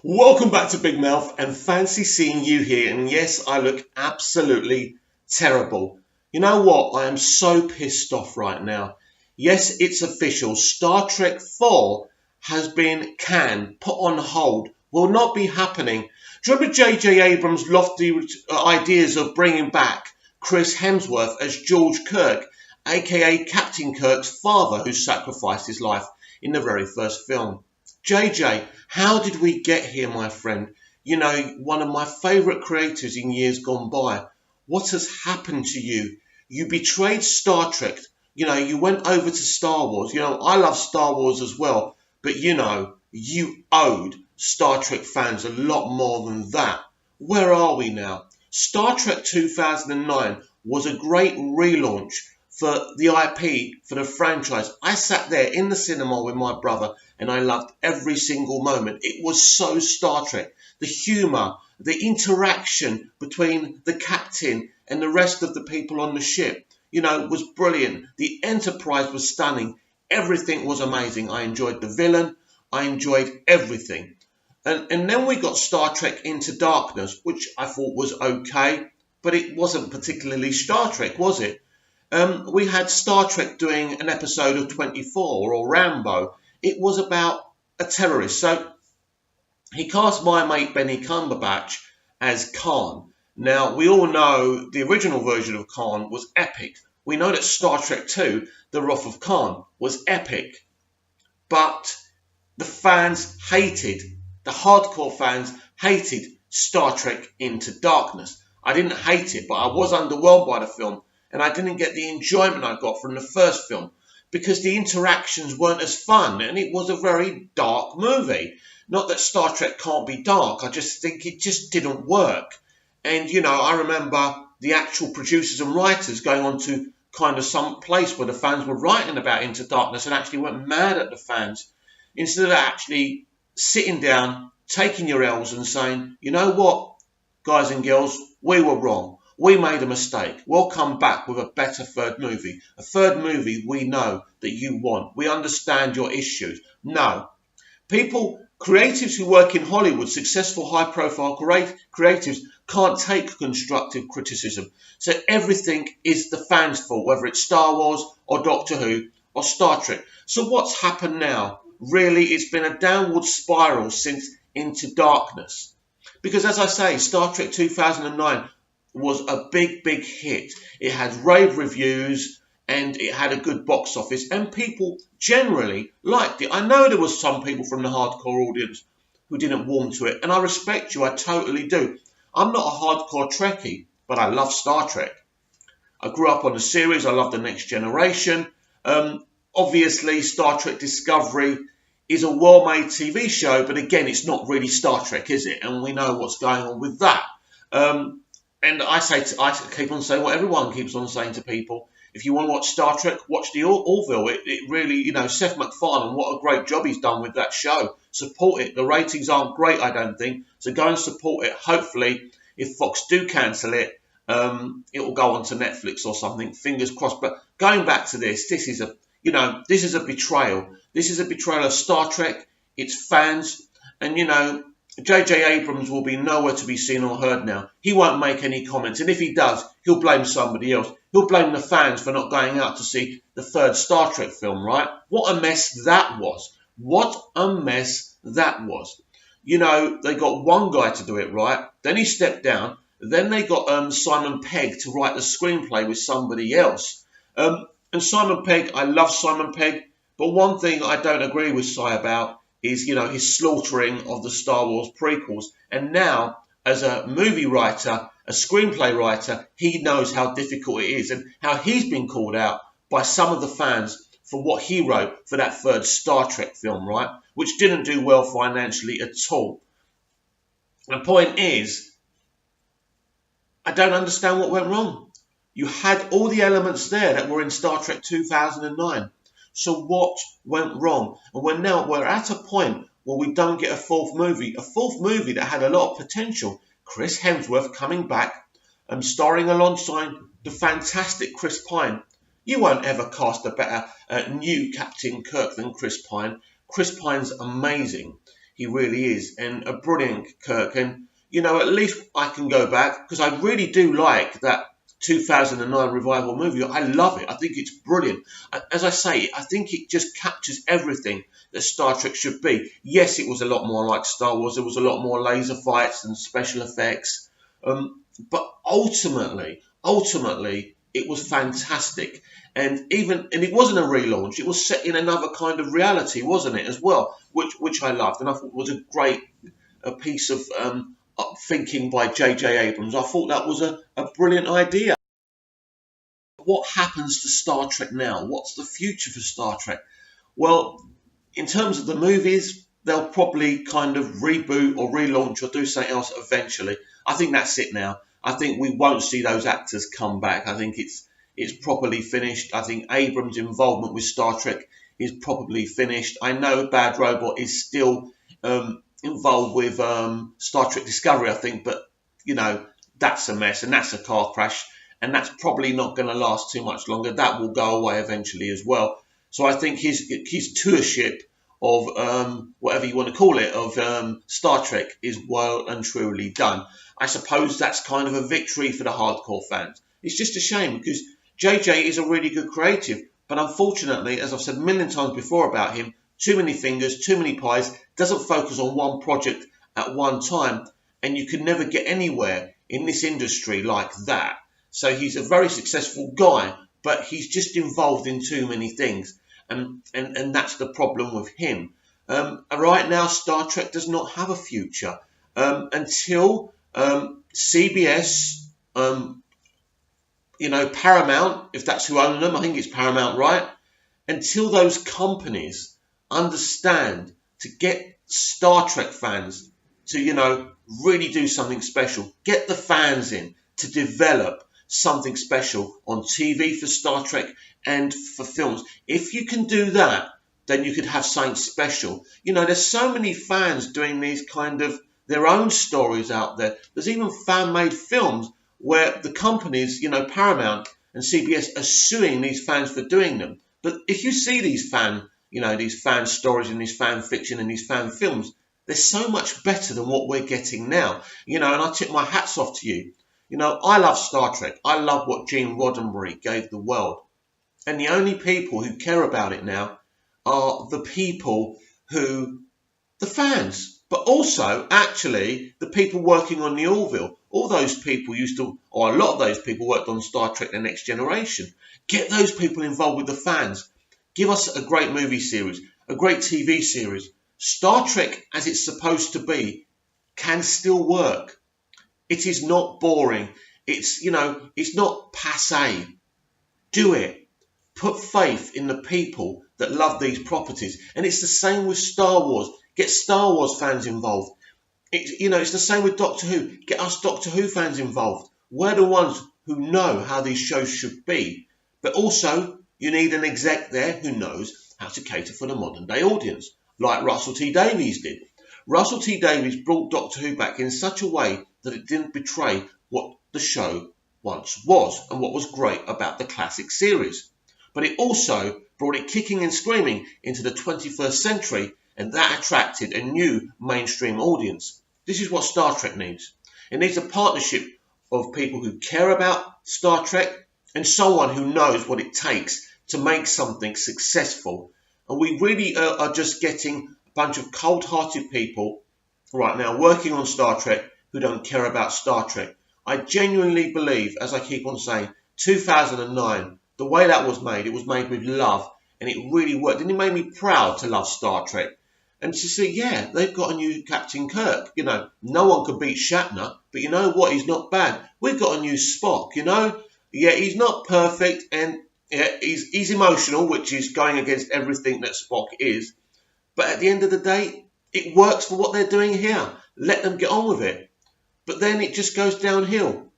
Welcome back to Big Mouth and fancy seeing you here. And yes, I look absolutely terrible. You know what? I am so pissed off right now. Yes, it's official. Star Trek 4 has been canned, put on hold, will not be happening. Do you remember J.J. Abrams' lofty ideas of bringing back Chris Hemsworth as George Kirk, aka Captain Kirk's father who sacrificed his life in the very first film? JJ, how did we get here, my friend? You know, one of my favourite creators in years gone by. What has happened to you? You betrayed Star Trek. You know, you went over to Star Wars. You know, I love Star Wars as well. But, you know, you owed Star Trek fans a lot more than that. Where are we now? Star Trek 2009 was a great relaunch for the IP, for the franchise. I sat there in the cinema with my brother and I loved every single moment. It was so Star Trek. The humour, the interaction between the captain and the rest of the people on the ship, you know, was brilliant. The Enterprise was stunning. Everything was amazing. I enjoyed the villain. I enjoyed everything. And then we got Star Trek Into Darkness, which I thought was okay, but it wasn't particularly Star Trek, was it? We had Star Trek doing an episode of 24 or Rambo. It was about a terrorist. So he cast my mate Benny Cumberbatch as Khan. Now, we all know the original version of Khan was epic. We know that Star Trek 2, The Wrath of Khan, was epic. But the fans hated, the hardcore fans hated Star Trek Into Darkness. I didn't hate it, but I was underwhelmed by the film. And I didn't get the enjoyment I got from the first film because the interactions weren't as fun and it was a very dark movie. Not that Star Trek can't be dark, I just think it just didn't work. And, you know, I remember the actual producers and writers going on to kind of some place where the fans were writing about Into Darkness and actually went mad at the fans instead of actually sitting down, taking your L's and saying, you know what, guys and girls, we were wrong. We made a mistake. We'll come back with a better third movie. A third movie we know that you want. We understand your issues. No. People, creatives who work in Hollywood, successful high-profile creatives, can't take constructive criticism. So everything is the fans' fault, whether it's Star Wars or Doctor Who or Star Trek. So what's happened now? Really, it's been a downward spiral since Into Darkness. Because as I say, Star Trek 2009 was a big hit. It had rave reviews and it had a good box office and people generally liked it. I know there was some people from the hardcore audience who didn't warm to it and I respect you, I totally do. I'm not a hardcore Trekkie, but I love Star Trek. I grew up on the series, I love The Next Generation. Obviously Star Trek Discovery is a well-made TV show, but again, it's not really Star Trek, is it? And we know what's going on with that. And I keep on saying what everyone keeps on saying to people. If you want to watch Star Trek, watch the Orville. It really, you know, Seth MacFarlane, what a great job he's done with that show. Support it. The ratings aren't great, I don't think. So go and support it. Hopefully, if Fox do cancel it, it will go on to Netflix or something. Fingers crossed. But going back to this is a, you know, this is a betrayal. This is a betrayal of Star Trek, its fans, and, you know, J.J. Abrams will be nowhere to be seen or heard now. He won't make any comments. And if he does, he'll blame somebody else. He'll blame the fans for not going out to see the third Star Trek film, right? What a mess that was. What a mess that was. You know, they got one guy to do it right. Then he stepped down. Then they got Simon Pegg to write the screenplay with somebody else. And Simon Pegg, I love Simon Pegg. But one thing I don't agree with Si about is, you know, his slaughtering of the Star Wars prequels. And now, as a movie writer, a screenplay writer, he knows how difficult it is and how he's been called out by some of the fans for what he wrote for that third Star Trek film, right? Which didn't do well financially at all. The point is, I don't understand what went wrong. You had all the elements there that were in Star Trek 2009. So what went wrong? And we're at a point where we don't get a fourth movie that had a lot of potential. Chris Hemsworth coming back and starring alongside the fantastic Chris Pine. You won't ever cast a better new Captain Kirk than Chris Pine. Chris Pine's amazing. He really is, and a brilliant Kirk. And, at least I can go back, because I really do like that 2009 revival movie. I love it. I think it's brilliant. As I say, I think it just captures everything that Star Trek should be. Yes, it was a lot more like Star Wars. There was a lot more laser fights and special effects. But ultimately, it was fantastic. And it wasn't a relaunch. It was set in another kind of reality, wasn't it, as well? Which I loved, and I thought was a piece of thinking by J.J. Abrams. I thought that was a brilliant idea. What happens to Star Trek now? What's the future for Star Trek? Well, in terms of the movies, they'll probably kind of reboot or relaunch or do something else eventually. I think that's it now. I think we won't see those actors come back. I think it's properly finished. I think Abrams' involvement with Star Trek is probably finished. I know Bad Robot is still involved with Star Trek Discovery, I think, but, that's a mess, and that's a car crash, and that's probably not going to last too much longer. That will go away eventually as well. So I think his tourship of whatever you want to call it, of Star Trek is well and truly done. I suppose that's kind of a victory for the hardcore fans. It's just a shame, because JJ is a really good creative, but unfortunately, as I've said a million times before about him, too many fingers, too many pies, doesn't focus on one project at one time, and you can never get anywhere in this industry like that. So he's a very successful guy, but he's just involved in too many things, and that's the problem with him. Right now, Star Trek does not have a future until CBS, Paramount, if that's who owns them, I think it's Paramount, right? Until those companies understand to get Star Trek fans to, really do something special, get the fans in to develop something special on TV for Star Trek and for films. If you can do that, then you could have something special. There's so many fans doing these kind of their own stories out there. There's even fan-made films where the companies, Paramount and CBS, are suing these fans for doing them. But if you see these fan stories and these fan fiction and these fan films, they're so much better than what we're getting now. And I tip my hats off to you. I love Star Trek. I love what Gene Roddenberry gave the world. And the only people who care about it now are the fans. But also, actually, the people working on the Orville. All those people a lot of those people worked on Star Trek The Next Generation. Get those people involved with the fans. Give us a great movie series, a great TV series. Star Trek, as it's supposed to be, can still work. It is not boring. It's not passé. Do it. Put faith in the people that love these properties. And it's the same with Star Wars. Get Star Wars fans involved. It's the same with Doctor Who. Get us Doctor Who fans involved. We're the ones who know how these shows should be. But also, you need an exec there who knows how to cater for the modern day audience, like Russell T Davies did. Russell T Davies brought Doctor Who back in such a way that it didn't betray what the show once was and what was great about the classic series. But it also brought it kicking and screaming into the 21st century, and that attracted a new mainstream audience. This is what Star Trek needs. It needs a partnership of people who care about Star Trek and someone who knows what it takes to make something successful. And we really are just getting a bunch of cold-hearted people right now working on Star Trek who don't care about Star Trek. I genuinely believe, as I keep on saying, 2009, the way that was made, it was made with love, and it really worked. And it made me proud to love Star Trek. And to see, yeah, they've got a new Captain Kirk. No one could beat Shatner, but you know what? He's not bad. We've got a new Spock, Yeah, he's not perfect, and yeah, he's emotional, which is going against everything that Spock is. But at the end of the day, it works for what they're doing here. Let them get on with it. But then it just goes downhill.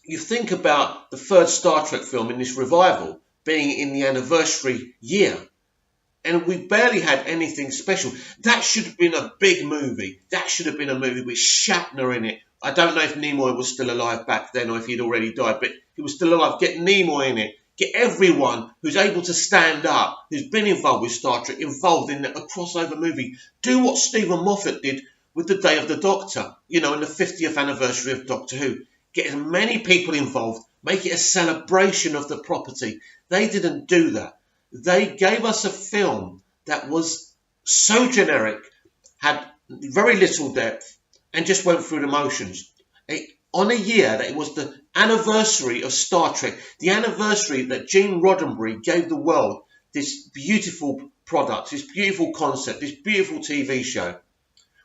You think about the third Star Trek film in this revival being in the anniversary year, and we barely had anything special. That should have been a big movie. That should have been a movie with Shatner in it. I don't know if Nimoy was still alive back then or if he'd already died, but he was still alive. Get Nimoy in it. Get everyone who's able to stand up, who's been involved with Star Trek, involved in a crossover movie. Do what Stephen Moffat did with The Day of the Doctor, in the 50th anniversary of Doctor Who. Get as many people involved, make it a celebration of the property. They didn't do that. They gave us a film that was so generic, had very little depth, and just went through the motions. On a year that it was the anniversary of Star Trek, the anniversary that Gene Roddenberry gave the world this beautiful product, this beautiful concept, this beautiful TV show,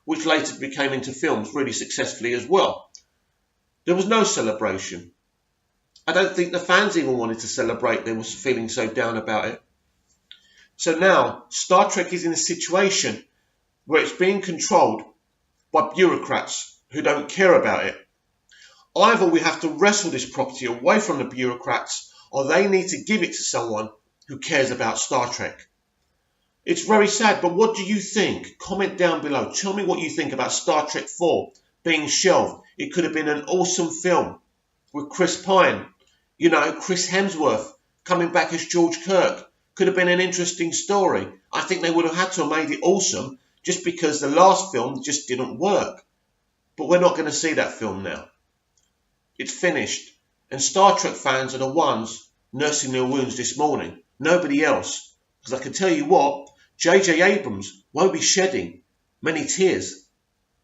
which later became into films really successfully as well. There was no celebration. I don't think the fans even wanted to celebrate. They were feeling so down about it. So now Star Trek is in a situation where it's being controlled by bureaucrats who don't care about it. Either we have to wrestle this property away from the bureaucrats, or they need to give it to someone who cares about Star Trek. It's very sad, but what do you think? Comment down below. Tell me what you think about Star Trek 4 being shelved. It could have been an awesome film with Chris Pine, Chris Hemsworth coming back as George Kirk. Could have been an interesting story. I think they would have had to have made it awesome just because the last film just didn't work. But we're not going to see that film now. It's finished. And Star Trek fans are the ones nursing their wounds this morning. Nobody else. Because I can tell you what, J.J. Abrams won't be shedding many tears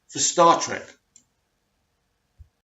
for Star Trek.